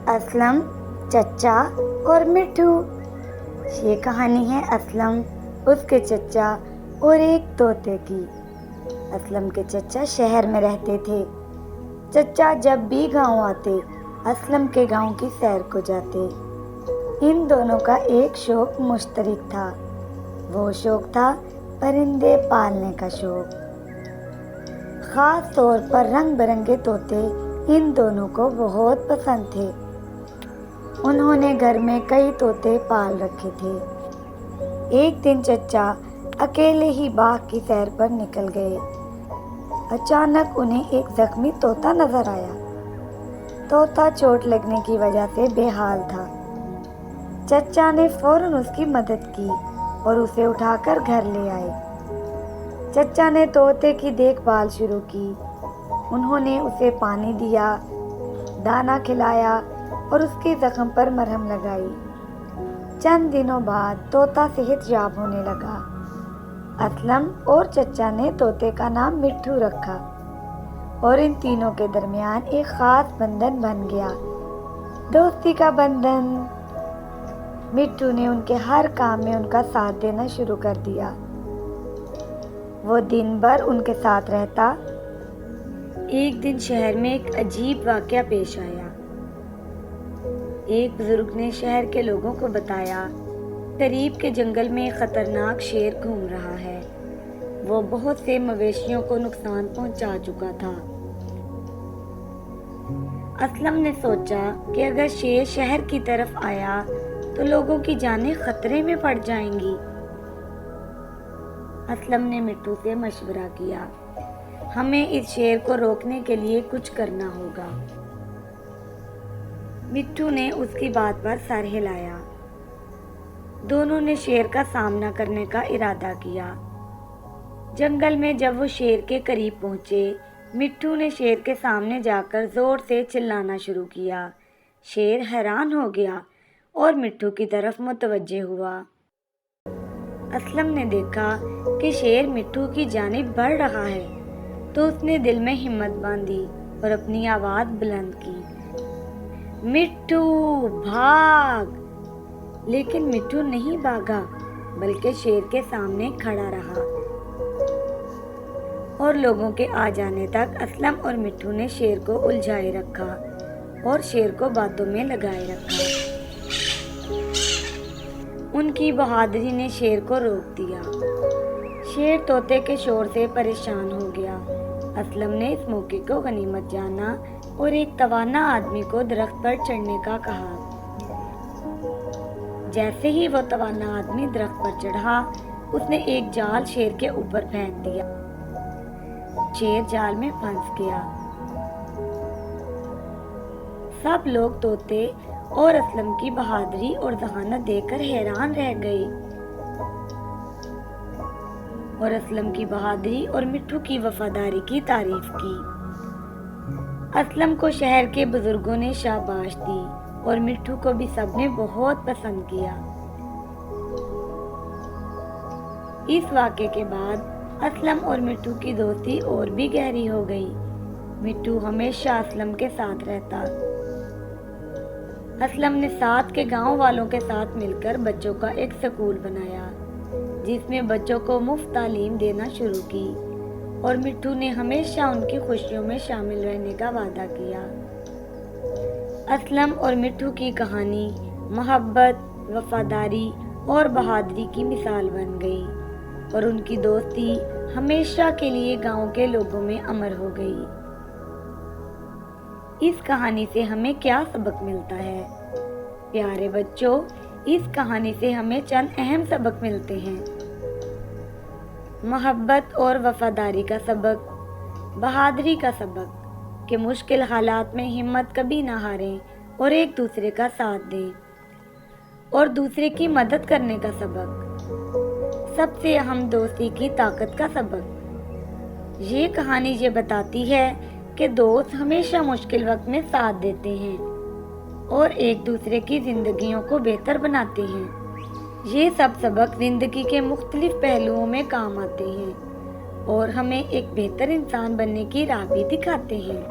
اسلم، چچا اور مٹھو۔ یہ کہانی ہے اسلم، اس کے چچا اور ایک طوطے کی۔ اسلم کے چچا شہر میں رہتے تھے۔ چچا جب بھی گاؤں آتے، اسلم کے گاؤں کی سیر کو جاتے۔ ان دونوں کا ایک شوق مشترک تھا، وہ شوق تھا پرندے پالنے کا شوق۔ خاص طور پر رنگ برنگے طوطے ان دونوں کو بہت پسند تھے۔ انہوں نے گھر میں کئی طوطے پال رکھے تھے۔ ایک دن چچا اکیلے ہی باغ کی سیر پر نکل گئے۔ اچانک انہیں ایک زخمی طوطا نظر آیا۔ طوطا چوٹ لگنے کی وجہ سے بے حال تھا۔ چچا نے فوراً اس کی مدد کی اور اسے اٹھا کر گھر لے آئے۔ چچا نے طوطے کی دیکھ بھال شروع کی۔ انہوں نے اسے پانی دیا، دانا کھلایا اور اس کے زخم پر مرہم لگائی۔ چند دنوں بعد طوطا صحت یاب ہونے لگا۔ اسلم اور چچا نے طوطے کا نام مٹھو رکھا اور ان تینوں کے درمیان ایک خاص بندھن بن گیا، دوستی کا بندھن۔ مٹھو نے ان کے ہر کام میں ان کا ساتھ دینا شروع کر دیا۔ وہ دن بھر ان کے ساتھ رہتا۔ ایک دن شہر میں ایک عجیب واقعہ پیش آیا۔ ایک بزرگ نے شہر کے لوگوں کو بتایا، قریب کے جنگل میں ایک خطرناک شیر گھوم رہا ہے۔ وہ بہت سے مویشیوں کو نقصان پہنچا چکا تھا۔ اسلم نے سوچا کہ اگر شیر شہر کی طرف آیا تو لوگوں کی جانیں خطرے میں پڑ جائیں گی۔ اسلم نے مٹھو سے مشورہ کیا، ہمیں اس شیر کو روکنے کے لیے کچھ کرنا ہوگا۔ مٹھو نے اس کی بات پر سر ہلایا۔ دونوں نے شیر کا سامنا کرنے کا ارادہ کیا۔ جنگل میں جب وہ شیر کے قریب پہنچے، مٹھو نے شیر کے سامنے جا کر زور سے چلانا شروع کیا۔ شیر حیران ہو گیا اور مٹھو کی طرف متوجہ ہوا۔ اسلم نے دیکھا کہ شیر مٹھو کی جانب بڑھ رہا ہے تو اس نے دل میں ہمت باندھی اور اپنی آواز بلند کی، مٹھو بھاگ! لیکن مٹھو نہیں بھاگا بلکہ شیر کے سامنے کھڑا رہا، اور لوگوں کے آ جانے تک اسلم اور مٹھو نے شیر کو الجھائے رکھا اور شیر کو باتوں میں لگائے رکھا۔ ان کی بہادری نے شیر کو روک دیا۔ شیر طوطے کے شور سے پریشان ہو گیا۔ اسلم نے اس موقع کو غنیمت جانا اور ایک توانا آدمی کو درخت پر چڑھنے کا کہا۔ جیسے ہی وہ توانا آدمی درخت پر چڑھا، اس نے ایک جال شیر کے اوپر پھینک دیا۔ شیر جال میں پھنس گیا۔ سب لوگ طوطے اور اسلم کی بہادری اور ذہانت دیکھ کر حیران رہ گئے، اور اسلم کی بہادری اور مٹھو کی وفاداری کی تعریف کی۔ اسلم کو شہر کے بزرگوں نے شاباش دی اور مٹھو کو بھی سب نے بہت پسند کیا۔ اس واقعے کے بعد اسلم اور مٹھو کی دوستی اور بھی گہری ہو گئی۔ مٹھو ہمیشہ اسلم کے ساتھ رہتا۔ اسلم نے ساتھ کے گاؤں والوں کے ساتھ مل کر بچوں کا ایک سکول بنایا جس میں بچوں کو مفت تعلیم دینا شروع کی، اور مٹھو نے ہمیشہ ان کی خوشیوں میں شامل رہنے کا وعدہ کیا۔ اسلم اور مٹھو کی کہانی محبت، وفاداری اور بہادری کی مثال بن گئی، اور ان کی دوستی ہمیشہ کے لیے گاؤں کے لوگوں میں امر ہو گئی۔ اس کہانی سے ہمیں کیا سبق ملتا ہے؟ پیارے بچوں، اس کہانی سے ہمیں چند اہم سبق ملتے ہیں۔ محبت اور وفاداری کا سبق، بہادری کا سبق کہ مشکل حالات میں ہمت کبھی نہ ہاریں اور ایک دوسرے کا ساتھ دیں، اور دوسرے کی مدد کرنے کا سبق، سب سے اہم دوستی کی طاقت کا سبق۔ یہ کہانی یہ بتاتی ہے کہ دوست ہمیشہ مشکل وقت میں ساتھ دیتے ہیں اور ایک دوسرے کی زندگیوں کو بہتر بناتے ہیں۔ یہ سب سبق زندگی کے مختلف پہلوؤں میں کام آتے ہیں اور ہمیں ایک بہتر انسان بننے کی راہ بھی دکھاتے ہیں۔